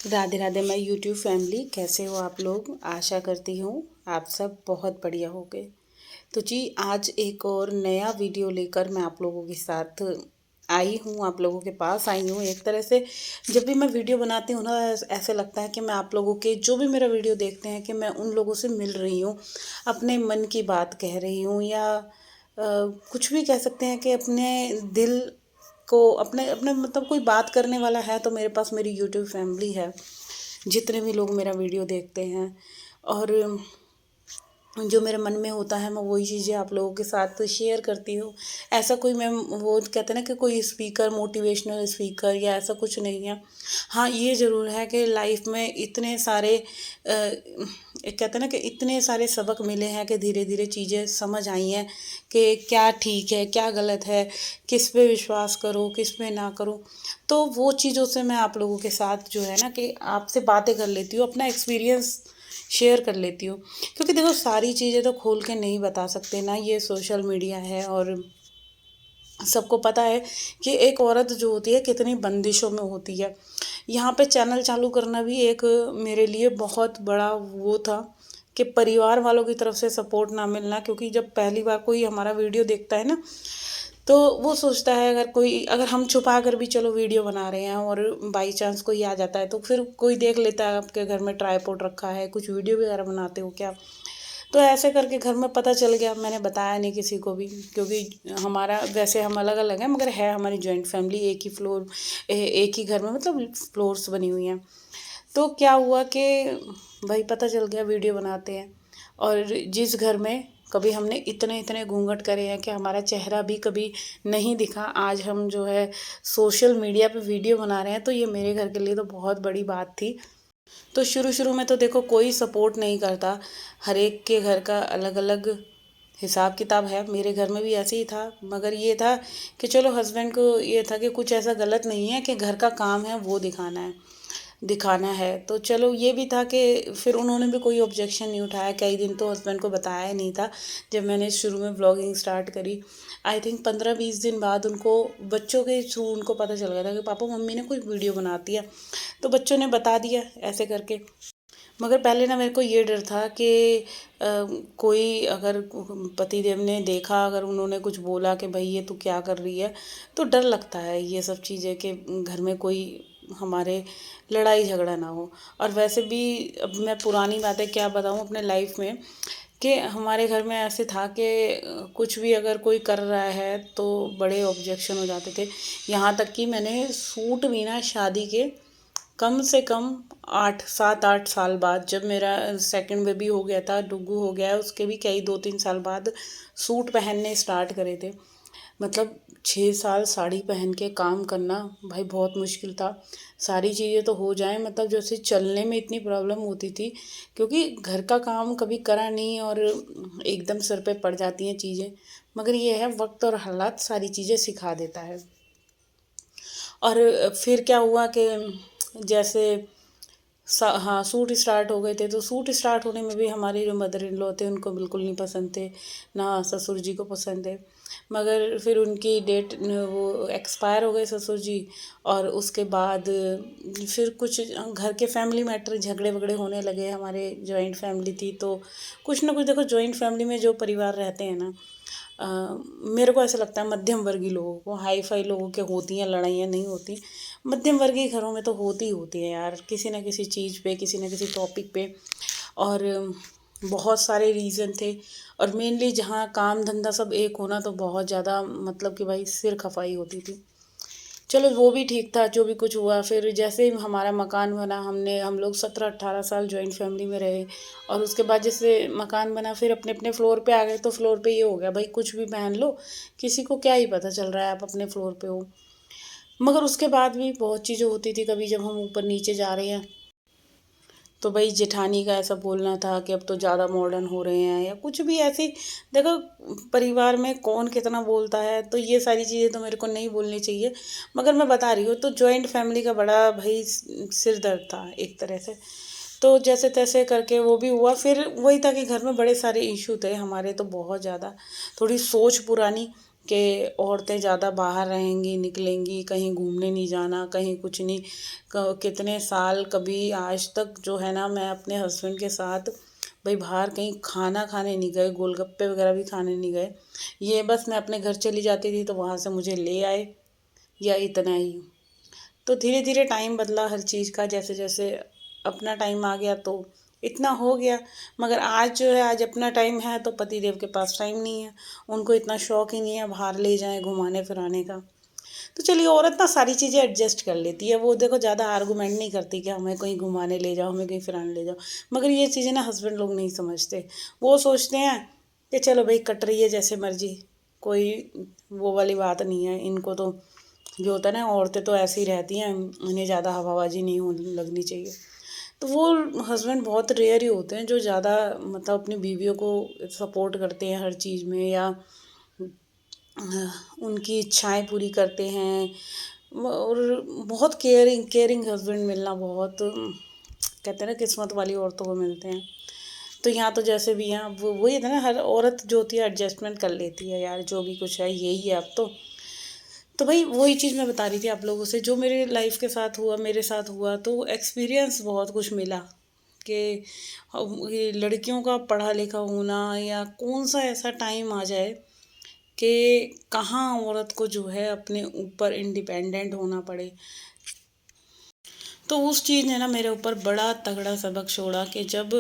राधे राधे मैं YouTube family, कैसे हो आप लोग। आशा करती हूँ आप सब बहुत बढ़िया होंगे। तो जी, आज एक और नया वीडियो लेकर मैं आप लोगों के साथ आई हूँ, आप लोगों के पास आई हूँ। एक तरह से जब भी मैं वीडियो बनाती हूँ ना, ऐसे लगता है कि मैं आप लोगों के जो भी मेरा वीडियो देखते हैं कि मैं उन लोगों से मिल रही हूँ, अपने मन की बात कह रही हूँ, या कुछ भी कह सकते हैं कि अपने दिल को अपने अपने मतलब कोई बात करने वाला है तो मेरे पास मेरी यूट्यूब फैमिली है। जितने भी लोग मेरा वीडियो देखते हैं, और जो मेरे मन में होता है मैं वही चीज़ें आप लोगों के साथ शेयर करती हूँ। ऐसा कोई मैं वो कहते हैं ना कि कोई स्पीकर, मोटिवेशनल स्पीकर या ऐसा कुछ नहीं है। हाँ, ये ज़रूर है कि लाइफ में इतने सारे एक कहते हैं ना कि इतने सारे सबक मिले हैं कि धीरे धीरे चीज़ें समझ आई हैं कि क्या ठीक है, क्या गलत है, किस पे विश्वास करो, किस पे ना करो। तो वो चीज़ों से मैं आप लोगों के साथ जो है ना कि आपसे बातें कर लेती हूँ, अपना एक्सपीरियंस शेयर कर लेती हूँ। क्योंकि देखो, सारी चीज़ें तो खोल के नहीं बता सकते ना, ये सोशल मीडिया है और सबको पता है कि एक औरत जो होती है कितनी बंदिशों में होती है। यहाँ पे चैनल चालू करना भी एक मेरे लिए बहुत बड़ा वो था कि परिवार वालों की तरफ से सपोर्ट ना मिलना। क्योंकि जब पहली बार कोई हमारा वीडियो देखता है ना, तो वो सोचता है अगर हम छुपा कर भी चलो वीडियो बना रहे हैं और बाई चांस कोई आ जाता है तो फिर कोई देख लेता है आपके घर में ट्राईपॉड रखा है, कुछ वीडियो वगैरह बनाते हो क्या। तो ऐसे करके घर में पता चल गया, मैंने बताया नहीं किसी को भी। क्योंकि हमारा वैसे हम अलग अलग हैं, मगर है हमारी जॉइंट फैमिली, एक ही फ्लोर, एक ही घर में, मतलब फ्लोर्स बनी हुई हैं। तो क्या हुआ कि भाई पता चल गया वीडियो बनाते हैं। और जिस घर में कभी हमने इतने इतने घूंघट करे हैं कि हमारा चेहरा भी कभी नहीं दिखा, आज हम जो है सोशल मीडिया पे वीडियो बना रहे हैं, तो ये मेरे घर के लिए तो बहुत बड़ी बात थी। तो शुरू शुरू में तो देखो कोई सपोर्ट नहीं करता, हर एक के घर का अलग अलग हिसाब किताब है। मेरे घर में भी ऐसे ही था, मगर ये था कि चलो हस्बैंड को ये था कि कुछ ऐसा गलत नहीं है कि घर का काम है वो दिखाना है। तो चलो ये भी था कि फिर उन्होंने भी कोई ऑब्जेक्शन नहीं उठाया। कई दिन तो हस्बैंड को बताया नहीं था जब मैंने शुरू में व्लॉगिंग स्टार्ट करी। आई थिंक 15-20 दिन बाद उनको बच्चों के थ्रू उनको पता चल गया था कि पापा मम्मी ने कोई वीडियो बनाती है। तो बच्चों ने बता दिया ऐसे करके। मगर पहले ना मेरे को ये डर था कि कोई अगर पति देव ने देखा, अगर उन्होंने कुछ बोला कि भाई ये तू क्या कर रही है, तो डर लगता है ये सब चीज़ें कि घर में कोई हमारे लड़ाई झगड़ा ना हो। और वैसे भी अब मैं पुरानी बातें क्या बताऊँ अपने लाइफ में, कि हमारे घर में ऐसे था कि कुछ भी अगर कोई कर रहा है तो बड़े ऑब्जेक्शन हो जाते थे। यहाँ तक कि मैंने सूट भी ना शादी के कम से कम 7-8 साल बाद, जब मेरा सेकंड बेबी हो गया था, डुग्गू हो गया है, उसके भी कई 2-3 साल बाद सूट पहनने स्टार्ट करे थे। मतलब 6 साल साड़ी पहन के काम करना भाई बहुत मुश्किल था। सारी चीज़ें तो हो जाएं, मतलब जैसे चलने में इतनी प्रॉब्लम होती थी, क्योंकि घर का काम कभी करा नहीं और एकदम सर पे पड़ जाती हैं चीज़ें। मगर ये है, वक्त और हालात सारी चीज़ें सिखा देता है। और फिर क्या हुआ कि जैसे हाँ, सूट स्टार्ट हो गए थे, तो सूट स्टार्ट होने में भी हमारे जो मदर इन लॉ थे उनको बिल्कुल नहीं पसंद थे, ना ससुर जी को पसंद थे। मगर फिर उनकी डेट वो एक्सपायर हो गए ससुर जी। और उसके बाद फिर कुछ घर के फैमिली मैटर, झगड़े वगड़े होने लगे। हमारे जॉइंट फैमिली थी तो कुछ ना कुछ, देखो जॉइंट फैमिली में जो परिवार रहते हैं ना, अ, मेरे को ऐसा लगता है मध्यम वर्गीय लोगों को, हाई फाई लोगों के होती हैं लड़ाइयाँ, नहीं होती। मध्यम वर्गीय घरों में तो होती ही होती है यार, किसी ना किसी चीज़ पे, किसी ना किसी टॉपिक पे। और बहुत सारे रीज़न थे। और मेनली जहाँ काम धंधा सब एक होना, तो बहुत ज़्यादा मतलब कि भाई सिर खपाई होती थी। चलो वो भी ठीक था, जो भी कुछ हुआ। फिर जैसे ही हमारा मकान बना, हम लोग 17-18 साल जॉइंट फैमिली में रहे। और उसके बाद जैसे मकान बना, फिर अपने अपने फ्लोर पे आ गए। तो फ्लोर पे ये हो गया भाई, कुछ भी पहन लो, किसी को क्या ही पता चल रहा है आप अपने फ्लोर पे हो। मगर उसके बाद भी बहुत चीज़ें होती थी। कभी जब हम ऊपर नीचे जा रहे हैं तो भाई जेठानी का ऐसा बोलना था कि अब तो ज़्यादा मॉडर्न हो रहे हैं, या कुछ भी ऐसी। देखो, परिवार में कौन कितना बोलता है, तो ये सारी चीज़ें तो मेरे को नहीं बोलनी चाहिए। मगर मैं बता रही हूँ, तो जॉइंट फैमिली का बड़ा भाई सिर दर्द था एक तरह से। तो जैसे तैसे करके वो भी हुआ। फिर वही था कि घर में बड़े सारे इशू थे हमारे, तो बहुत ज़्यादा, थोड़ी सोच पुरानी। कि औरतें ज़्यादा बाहर रहेंगी, निकलेंगी, कहीं घूमने नहीं जाना, कहीं कुछ नहीं। कितने साल कभी आज तक जो है ना, मैं अपने हस्बैंड के साथ भाई बाहर कहीं खाना खाने नहीं गए, गोलगप्पे वगैरह भी खाने नहीं गए। ये बस मैं अपने घर चली जाती थी तो वहाँ से मुझे ले आए, या इतना ही। तो धीरे धीरे टाइम बदला हर चीज़ का, जैसे जैसे अपना टाइम आ गया तो इतना हो गया। मगर आज जो है, आज अपना टाइम है तो पति देव के पास टाइम नहीं है। उनको इतना शौक ही नहीं है बाहर ले जाएं घुमाने फिराने का। तो चलिए, औरत ना सारी चीज़ें एडजस्ट कर लेती है। वो देखो ज़्यादा आर्गूमेंट नहीं करती कि हमें कहीं घुमाने ले जाओ, हमें कहीं फिराने ले जाओ। मगर ये चीज़ें ना हस्बैंड लोग नहीं समझते। वो सोचते हैं कि चलो भाई, कट रही है जैसे मर्जी, कोई वो वाली बात नहीं है इनको। तो जो होता है ना, औरतें तो ऐसी रहती हैं, उन्हें ज़्यादा हवाबाजी नहीं हो लगनी चाहिए। तो वो हस्बैंड बहुत रेयर ही होते हैं जो ज़्यादा मतलब अपनी बीवियों को सपोर्ट करते हैं हर चीज़ में, या उनकी इच्छाएं पूरी करते हैं। और बहुत केयरिंग केयरिंग हस्बैंड मिलना बहुत, कहते हैं ना, किस्मत वाली औरतों को मिलते हैं। तो यहाँ तो जैसे भी यहाँ वो वही था ना, हर औरत जो होती है एडजस्टमेंट कर लेती है यार, जो भी कुछ है यही है अब तो। तो भाई वही चीज़ मैं बता रही थी आप लोगों से, जो मेरे लाइफ के साथ हुआ, मेरे साथ हुआ, तो एक्सपीरियंस बहुत कुछ मिला कि ये लड़कियों का पढ़ा लिखा होना, या कौन सा ऐसा टाइम आ जाए कि कहाँ औरत को जो है अपने ऊपर इंडिपेंडेंट होना पड़े। तो उस चीज़ ने ना मेरे ऊपर बड़ा तगड़ा सबक छोड़ा कि जब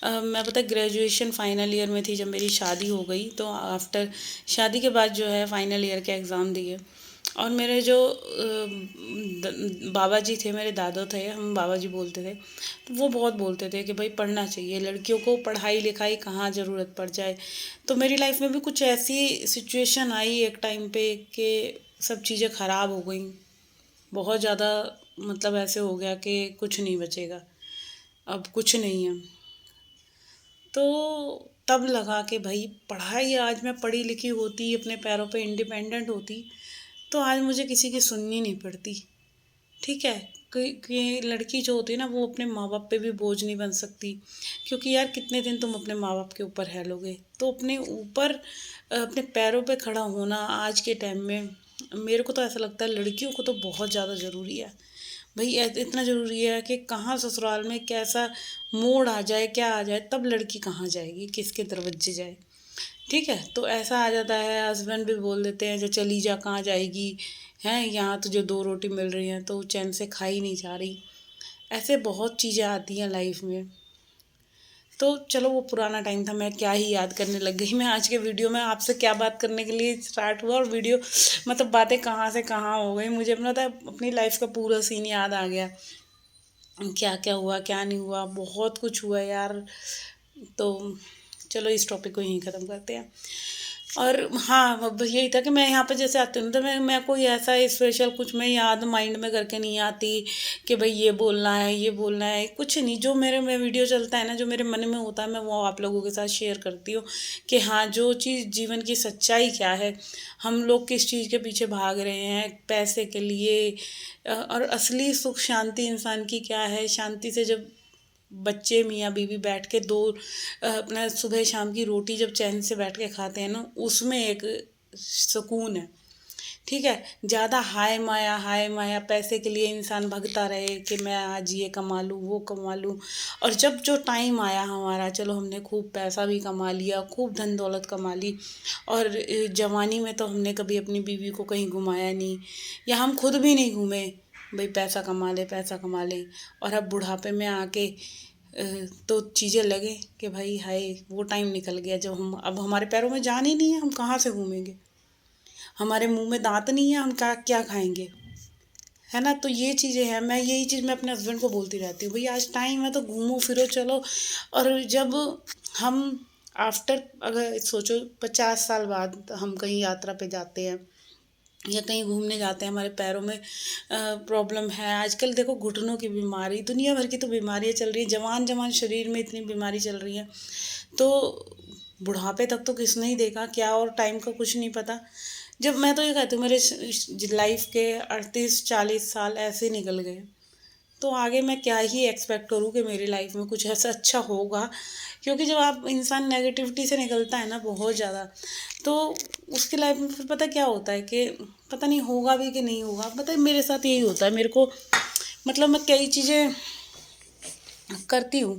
मैं पता ग्रेजुएशन फाइनल ईयर में थी, जब मेरी शादी हो गई, तो आफ्टर शादी के बाद जो है फाइनल ईयर के एग्ज़ाम दिए। और मेरे जो बाबा जी थे, मेरे दादा थे, हम बाबा जी बोलते थे, तो वो बहुत बोलते थे कि भाई पढ़ना चाहिए लड़कियों को, पढ़ाई लिखाई कहाँ ज़रूरत पड़ जाए। तो मेरी लाइफ में भी कुछ ऐसी सिचुएशन आई एक टाइम पे कि सब चीज़ें ख़राब हो गई बहुत ज़्यादा। मतलब ऐसे हो गया कि कुछ नहीं बचेगा, अब कुछ नहीं है। तो तब लगा कि भाई पढ़ाई, आज मैं पढ़ी लिखी होती, अपने पैरों पे इंडिपेंडेंट होती, तो आज मुझे किसी की सुननी नहीं पड़ती। ठीक है, कि लड़की जो होती है ना, वो अपने माँ बाप पे भी बोझ नहीं बन सकती। क्योंकि यार कितने दिन तुम अपने माँ बाप के ऊपर रह लोगे। तो अपने ऊपर अपने पैरों पे खड़ा होना आज के टाइम में, मेरे को तो ऐसा लगता है लड़कियों को तो बहुत ज़्यादा ज़रूरी है। भाई इतना ज़रूरी है कि कहाँ ससुराल में कैसा मोड़ आ जाए, क्या आ जाए, तब लड़की कहाँ जाएगी, किसके दरवाजे जाए। ठीक है, तो ऐसा आ जाता है, हस्बैंड भी बोल देते हैं जो चली जा, कहाँ जाएगी, हैं यहाँ तुझे दो रोटी मिल रही हैं तो चैन से खा ही नहीं जा रही। ऐसे बहुत चीज़ें आती हैं लाइफ में। तो चलो, वो पुराना टाइम था, मैं क्या ही याद करने लग गई। मैं आज के वीडियो में आपसे क्या बात करने के लिए स्टार्ट हुआ, और वीडियो मतलब बातें कहाँ से कहाँ हो गई, मुझे अपना था अपनी लाइफ का पूरा सीन याद आ गया, क्या क्या हुआ क्या नहीं हुआ, बहुत कुछ हुआ यार। तो चलो, इस टॉपिक को यहीं ख़त्म करते हैं। और हाँ, अब यही था कि मैं यहाँ पे जैसे आती हूँ तो मैं कोई ऐसा स्पेशल कुछ मैं याद माइंड में करके नहीं आती कि भाई ये बोलना है, ये बोलना है, कुछ नहीं। जो मेरे में वीडियो चलता है ना, जो मेरे मन में होता है, मैं वो आप लोगों के साथ शेयर करती हूँ कि हाँ, जो चीज़ जीवन की सच्चाई क्या है, हम लोग किस चीज़ के पीछे भाग रहे हैं पैसे के लिए, और असली सुख शांति इंसान की क्या है। शांति से जब बच्चे मियाँ बीवी बैठ के दो अपना सुबह शाम की रोटी जब चैन से बैठ के खाते हैं ना, उसमें एक सुकून है। ठीक है, ज़्यादा हाय माया पैसे के लिए इंसान भगता रहे कि मैं आज ये कमा लूँ, वो कमा लूँ। और जब जो टाइम आया हमारा, चलो हमने खूब पैसा भी कमा लिया, खूब धन दौलत कमा ली, और जवानी में तो हमने कभी अपनी बीवी को कहीं घुमाया नहीं, या हम खुद भी नहीं घूमे, भाई पैसा कमा ले पैसा कमा ले। और अब बुढ़ापे में आके तो चीज़ें लगे कि भाई हाय, वो टाइम निकल गया जब हम, अब हमारे पैरों में जान ही नहीं है, हम कहाँ से घूमेंगे, हमारे मुंह में दांत नहीं है, हम क्या क्या खाएंगे, है ना। तो ये चीज़ें हैं, मैं यही चीज़ मैं अपने हस्बैंड को बोलती रहती हूँ, भाई आज टाइम है तो घूमो फिरो चलो। और जब हम आफ्टर, अगर सोचो 50 साल बाद हम कहीं यात्रा पे जाते हैं या कहीं घूमने जाते हैं, हमारे पैरों में प्रॉब्लम है। आजकल देखो घुटनों की बीमारी, दुनिया भर की तो बीमारियाँ चल रही हैं, जवान जवान शरीर में इतनी बीमारी चल रही है। तो बुढ़ापे तक तो किसने ही देखा क्या, और टाइम का कुछ नहीं पता। जब मैं तो ये कहती हूँ, मेरे लाइफ के 38-40 साल ऐसे निकल गए, तो आगे मैं क्या ही एक्सपेक्ट करूँ कि मेरी लाइफ में कुछ ऐसा अच्छा होगा। क्योंकि जब आप इंसान नेगेटिविटी से निकलता है ना बहुत ज़्यादा, तो उसकी लाइफ में फिर पता क्या होता है कि पता नहीं होगा भी कि नहीं होगा। पता है मेरे साथ यही होता है। मेरे को मतलब मैं कई चीज़ें करती हूँ,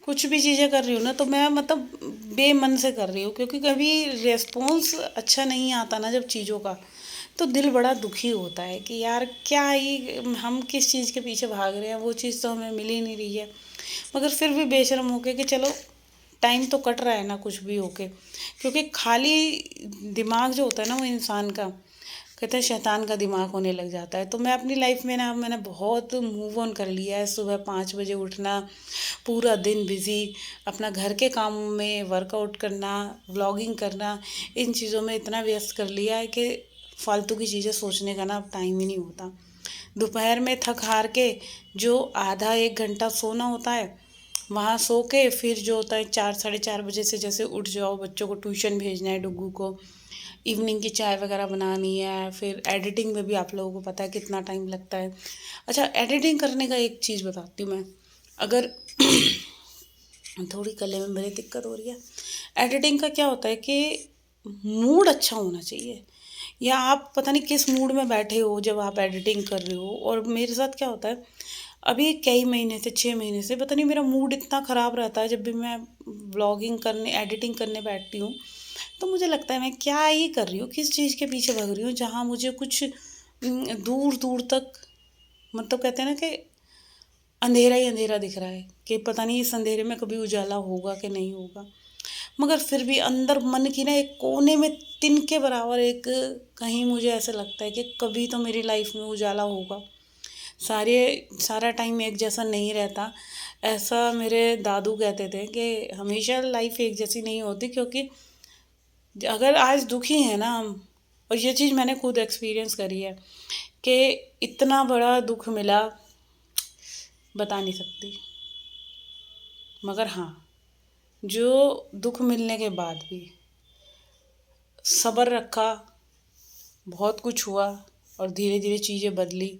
कुछ भी चीज़ें कर रही हूँ ना, तो मैं मतलब बेमन से कर रही हूँ, क्योंकि कभी रिस्पॉन्स अच्छा नहीं आता ना जब चीज़ों का, तो दिल बड़ा दुखी होता है कि यार क्या ही हम किस चीज़ के पीछे भाग रहे हैं, वो चीज़ तो हमें मिल ही नहीं रही है। मगर फिर भी बेशर्म होके कि चलो टाइम तो कट रहा है ना कुछ भी होके। क्योंकि खाली दिमाग जो होता है ना वो इंसान का, कहते हैं शैतान का दिमाग होने लग जाता है। तो मैं अपनी लाइफ में ना मैंने बहुत मूव ऑन कर लिया है। सुबह 5 बजे उठना, पूरा दिन बिज़ी अपना घर के कामों में, वर्कआउट करना, व्लॉगिंग करना, इन चीज़ों में इतना व्यस्त कर लिया है कि फालतू की चीज़ें सोचने का ना अब टाइम ही नहीं होता। दोपहर में थक हार के जो आधा 1 घंटा सोना होता है, वहाँ सो के फिर जो होता है 4 साढ़े 4 बजे से जैसे उठ जाओ, बच्चों को ट्यूशन भेजना है, डुग्गू को इवनिंग की चाय वगैरह बनानी है, फिर एडिटिंग में भी आप लोगों को पता है कितना टाइम लगता है। अच्छा, एडिटिंग करने का एक चीज़ बताती हूँ मैं। अगर थोड़ी गले में मेरी दिक्कत हो रही है। एडिटिंग का क्या होता है कि मूड अच्छा होना चाहिए, या आप पता नहीं किस मूड में बैठे हो जब आप एडिटिंग कर रहे हो। और मेरे साथ क्या होता है, अभी कई महीने से 6 महीने से पता नहीं मेरा मूड इतना ख़राब रहता है। जब भी मैं व्लॉगिंग करने एडिटिंग करने बैठती हूँ, तो मुझे लगता है मैं क्या ही कर रही हूँ, किस चीज़ के पीछे भाग रही हूँ, जहाँ मुझे कुछ दूर दूर तक मतलब कहते हैं ना कि अंधेरा ही अंधेरा दिख रहा है, कि पता नहीं इस अंधेरे में कभी उजाला होगा कि नहीं होगा। मगर फिर भी अंदर मन की ना एक कोने में तिनके बराबर एक कहीं मुझे ऐसा लगता है कि कभी तो मेरी लाइफ में उजाला होगा। सारे सारा टाइम एक जैसा नहीं रहता। ऐसा मेरे दादू कहते थे कि हमेशा लाइफ एक जैसी नहीं होती। क्योंकि अगर आज दुखी हैं ना हम, और ये चीज़ मैंने खुद एक्सपीरियंस करी है कि इतना बड़ा दुख मिला, बता नहीं सकती। मगर हाँ, जो दुख मिलने के बाद भी सब्र रखा, बहुत कुछ हुआ और धीरे धीरे चीज़ें बदली,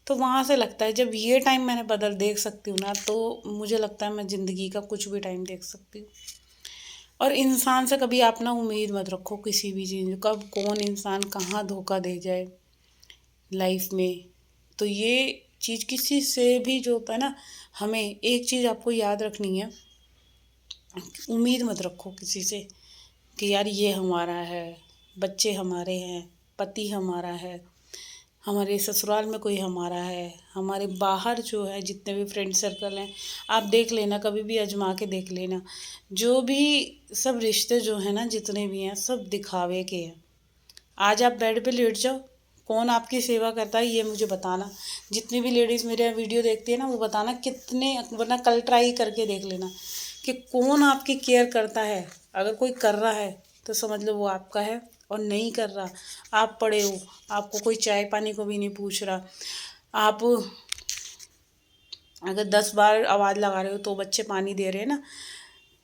तो वहाँ से लगता है जब ये टाइम मैंने बदल देख सकती हूँ ना, तो मुझे लगता है मैं ज़िंदगी का कुछ भी टाइम देख सकती हूँ। और इंसान से कभी आप ना उम्मीद मत रखो किसी भी चीज़, कब कौन इंसान कहाँ धोखा दे जाए लाइफ में। तो ये चीज़ किसी से भी जो होता है ना, हमें एक चीज़ आपको याद रखनी है, उम्मीद मत रखो किसी से कि यार ये हमारा है, बच्चे हमारे हैं, पति हमारा है, हमारे ससुराल में कोई हमारा है, हमारे बाहर जो है जितने भी फ्रेंड सर्कल हैं, आप देख लेना, कभी भी आजमा के देख लेना। जो भी सब रिश्ते जो हैं ना, जितने भी हैं सब दिखावे के हैं। आज आप बेड पे लेट जाओ, कौन आपकी सेवा करता है ये मुझे बताना। जितनी भी लेडीज़ मेरे वीडियो देखती है ना, वो बताना कितने, वरना कल ट्राई करके देख लेना कि कौन आपकी केयर करता है। अगर कोई कर रहा है तो समझ लो वो आपका है, और नहीं कर रहा, आप पड़े हो, आपको कोई चाय पानी को भी नहीं पूछ रहा, आप अगर 10 बार आवाज़ लगा रहे हो तो बच्चे पानी दे रहे हैं ना,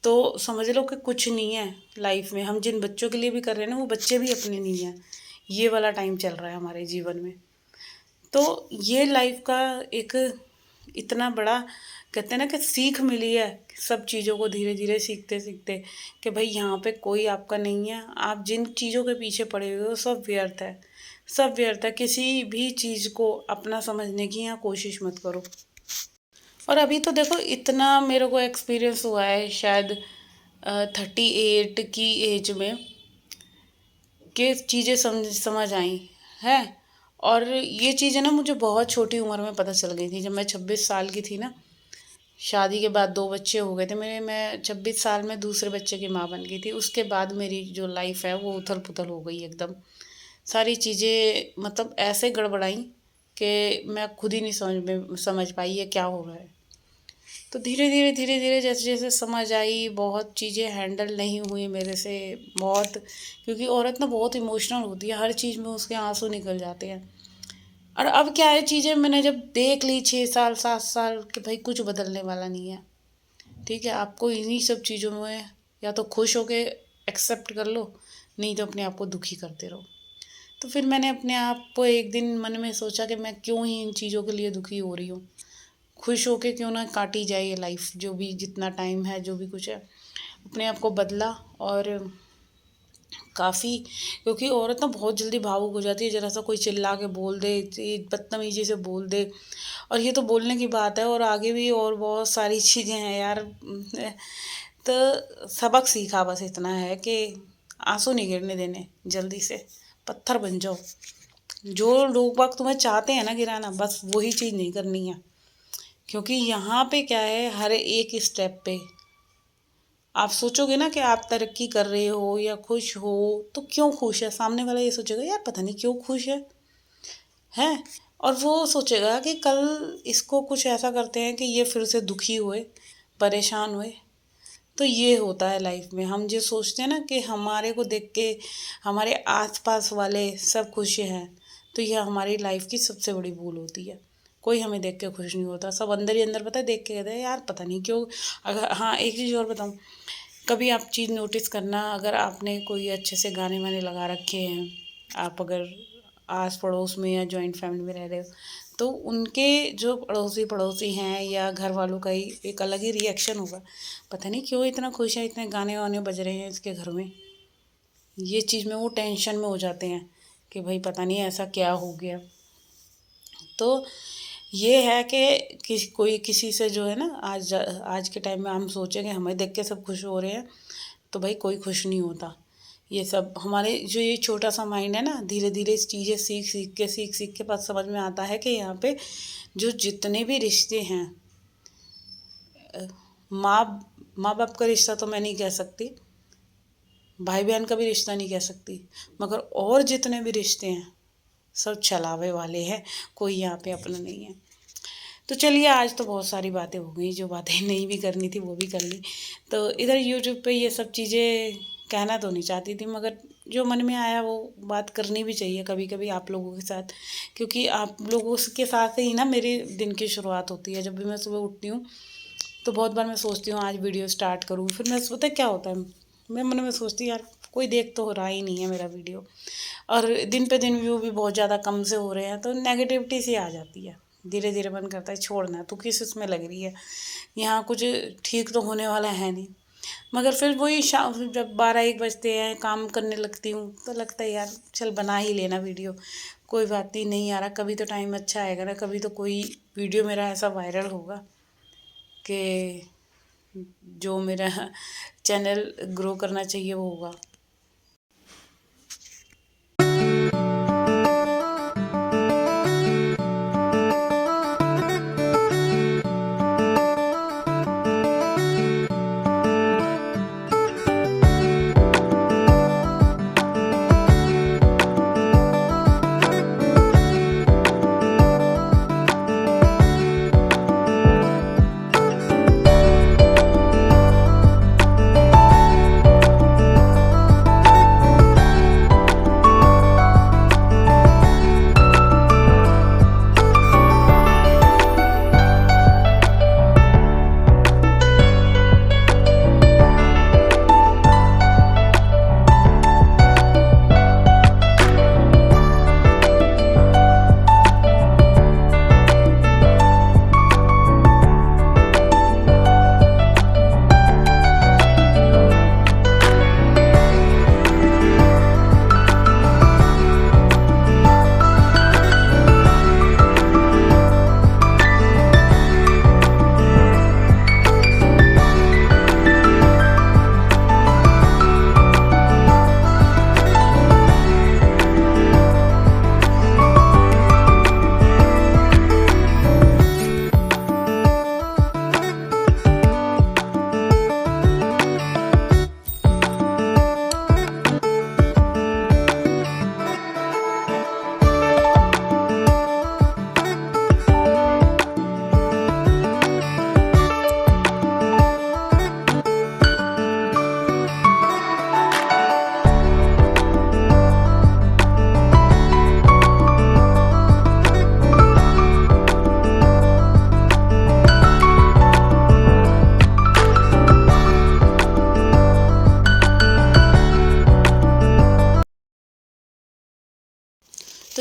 तो समझ लो कि कुछ नहीं है लाइफ में। हम जिन बच्चों के लिए भी कर रहे हैं ना, वो बच्चे भी अपने नहीं हैं। ये वाला टाइम चल रहा है हमारे जीवन में। तो ये लाइफ का एक इतना बड़ा कहते हैं ना कि सीख मिली है, सब चीज़ों को धीरे धीरे सीखते सीखते, कि भाई यहाँ पे कोई आपका नहीं है। आप जिन चीज़ों के पीछे पड़े हुए हो सब व्यर्थ है, सब व्यर्थ है। किसी भी चीज़ को अपना समझने की यहाँ कोशिश मत करो। और अभी तो देखो इतना मेरे को एक्सपीरियंस हुआ है, शायद 38 की एज में, कि चीज़ें समझ आई हैं। और ये चीज़ें ना मुझे बहुत छोटी उम्र में पता चल गई थी। जब मैं 26 साल की थी ना, शादी के बाद 2 बच्चे हो गए थे मेरे, मैं 26 साल में दूसरे बच्चे की माँ बन गई थी। उसके बाद मेरी जो लाइफ है वो उथल पुथल हो गई एकदम। सारी चीज़ें मतलब ऐसे गड़बड़ाई कि मैं खुद ही नहीं समझ पाई ये क्या हो रहा है। तो धीरे धीरे जैसे जैसे समझ आई, बहुत चीज़ें हैंडल नहीं हुई मेरे से, बहुत। क्योंकि औरत ना बहुत इमोशनल होती है, हर चीज़ में उसके आंसू निकल जाते हैं। और अब क्या है, चीज़ें मैंने जब देख ली 6 साल 7 साल कि भाई कुछ बदलने वाला नहीं है। ठीक है, आपको इन्हीं सब चीज़ों में या तो खुश होके एक्सेप्ट कर लो, नहीं तो अपने आप को दुखी करते रहो। तो फिर मैंने अपने आप को एक दिन मन में सोचा कि मैं क्यों ही इन चीज़ों के लिए दुखी हो रही हूँ, खुश होके क्यों ना काटी जाए ये लाइफ, जो भी जितना टाइम है जो भी कुछ है। अपने आप को बदला और काफ़ी, क्योंकि औरत ना बहुत जल्दी भावुक हो जाती है, ज़रा सा कोई चिल्ला के बोल दे, बदतमीजी से बोल दे, और ये तो बोलने की बात है, और आगे भी और बहुत सारी चीज़ें हैं यार। तो सबक सीखा बस इतना है कि आंसू नहीं गिरने देने, जल्दी से पत्थर बन जाओ। जो लोग बाग तुम्हें चाहते हैं ना गिराना, बस वही चीज़ नहीं करनी है। क्योंकि यहाँ पे क्या है, हर एक स्टेप पे आप सोचोगे ना कि आप तरक्की कर रहे हो या खुश हो, तो क्यों खुश है, सामने वाला ये सोचेगा यार पता नहीं क्यों खुश है। और वो सोचेगा कि कल इसको कुछ ऐसा करते हैं कि ये फिर से दुखी हुए, परेशान हुए। तो ये होता है लाइफ में, हम जो सोचते हैं ना कि हमारे को देख के हमारे आसपास वाले सब खुश हैं, तो यह हमारी लाइफ की सबसे बड़ी भूल होती है। कोई हमें देख के खुश नहीं होता, सब अंदर ही अंदर पता है देख के कहते हैं यार पता नहीं क्यों। अगर हाँ एक चीज़ और बताऊँ, कभी आप चीज़ नोटिस करना, अगर आपने कोई अच्छे से गाने वाने लगा रखे हैं, आप अगर आस पड़ोस में या जॉइंट फैमिली में रह रहे हो, तो उनके जो पड़ोसी पड़ोसी हैं या घर वालों का ही एक अलग ही रिएक्शन होगा, पता नहीं क्यों इतना खुश है, इतने गाने वाने बज रहे हैं इसके घर में। ये चीज़ में वो टेंशन में हो जाते हैं कि भाई पता नहीं ऐसा क्या हो गया। तो ये है कि कोई किसी से जो है ना, आज के टाइम में हम सोचें कि हमें देख के सब खुश हो रहे हैं, तो भाई कोई खुश नहीं होता। ये सब हमारे जो ये छोटा सा माइंड है ना, धीरे धीरे इस चीज़ें सीख सीख के बाद समझ में आता है कि यहाँ पे जो जितने भी रिश्ते हैं, माँ माँ बाप का रिश्ता तो मैं नहीं कह सकती, भाई बहन का भी रिश्ता नहीं कह सकती, मगर और जितने भी रिश्ते हैं सब छलावे वाले हैं, कोई यहाँ पे अपना नहीं है। तो चलिए आज तो बहुत सारी बातें हो गई, जो बातें नहीं भी करनी थी वो भी कर ली। तो इधर यूट्यूब पे ये सब चीज़ें कहना तो नहीं चाहती थी, मगर जो मन में आया वो बात करनी भी चाहिए कभी कभी आप लोगों के साथ, क्योंकि आप लोगों के साथ ही ना मेरे दिन की शुरुआत होती है। जब भी मैं सुबह उठती हूँ तो बहुत बार मैं सोचती हूँ आज वीडियो स्टार्ट करूँ, फिर मैं पता है क्या होता है, मैं मन में सोचती हूँ यार कोई देख तो हो रहा ही नहीं है मेरा वीडियो, और दिन पे दिन व्यू भी बहुत ज़्यादा कम से हो रहे हैं, तो नेगेटिविटी सी आ जाती है। धीरे धीरे मन करता है छोड़ना, तू किस उसमें लग रही है, यहाँ कुछ ठीक तो होने वाला है नहीं। मगर फिर वही शाम जब 12-1 बजते हैं काम करने लगती हूँ, तो लगता है यार चल बना ही लेना वीडियो, कोई बात नहीं आ रहा, कभी तो टाइम अच्छा आएगा ना, कभी तो कोई वीडियो मेरा ऐसा वायरल होगा कि जो मेरा चैनल ग्रो करना चाहिए वो होगा।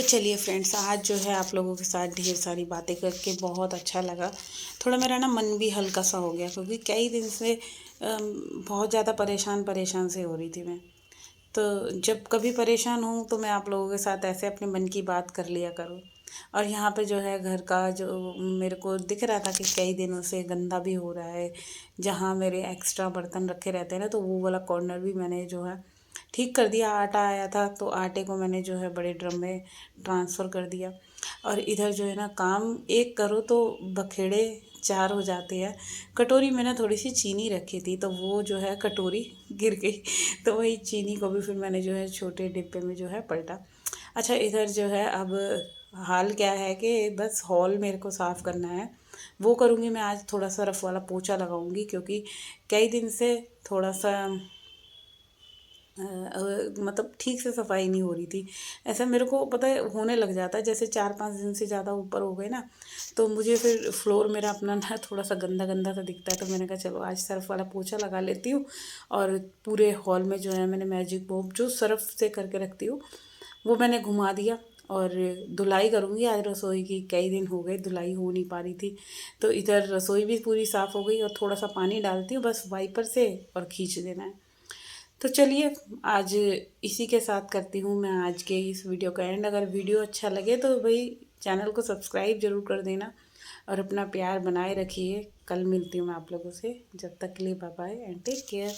चलिए फ्रेंड्स, आज जो है आप लोगों के साथ ढेर सारी बातें करके बहुत अच्छा लगा। थोड़ा मेरा ना मन भी हल्का सा हो गया, क्योंकि कई दिन से बहुत ज़्यादा परेशान परेशान से हो रही थी मैं। तो जब कभी परेशान हूँ तो मैं आप लोगों के साथ ऐसे अपने मन की बात कर लिया करूँ। और यहाँ पे जो है घर का जो मेरे को दिख रहा था कि कई दिनों से गंदा भी हो रहा है, जहाँ मेरे एक्स्ट्रा बर्तन रखे रहते हैं ना, तो वो वाला कॉर्नर भी मैंने जो है ठीक कर दिया। आटा आया था तो आटे को मैंने जो है बड़े ड्रम में ट्रांसफ़र कर दिया। और इधर जो है ना, काम एक करो तो बखेड़े चार हो जाते हैं। कटोरी में ना थोड़ी सी चीनी रखी थी, तो वो जो है कटोरी गिर गई। तो वही चीनी को भी फिर मैंने जो है छोटे डिब्बे में जो है पलटा। अच्छा, इधर जो है अब हाल क्या है कि बस हॉल मेरे को साफ़ करना है। वो करूँगी मैं आज। थोड़ा सा रफ़ वाला पोछा लगाऊंगी, क्योंकि कई दिन से थोड़ा सा मतलब ठीक से सफाई नहीं हो रही थी। ऐसा मेरे को पता है होने लग जाता है, जैसे 4-5 दिन से ज़्यादा ऊपर हो गए ना, तो मुझे फिर फ्लोर मेरा अपना ना थोड़ा सा गंदा गंदा सा दिखता है। तो मैंने कहा चलो आज सर्फ़ वाला पोछा लगा लेती हूँ। और पूरे हॉल में जो है मैंने मैजिक मोप जो सर्फ़ से करके रखती हूँ, वो मैंने घुमा दिया। और धुलाई करूँगी आज रसोई की। कई दिन हो गए धुलाई हो नहीं पा रही थी। तो इधर रसोई भी पूरी साफ़ हो गई, और थोड़ा सा पानी डालती हूँ बस वाइपर से, और खींच देना है। तो चलिए, आज इसी के साथ करती हूँ मैं आज के इस वीडियो का एंड। अगर वीडियो अच्छा लगे तो भाई चैनल को सब्सक्राइब ज़रूर कर देना, और अपना प्यार बनाए रखिए। कल मिलती हूँ मैं आप लोगों से। जब तक के लिए bye bye and take care.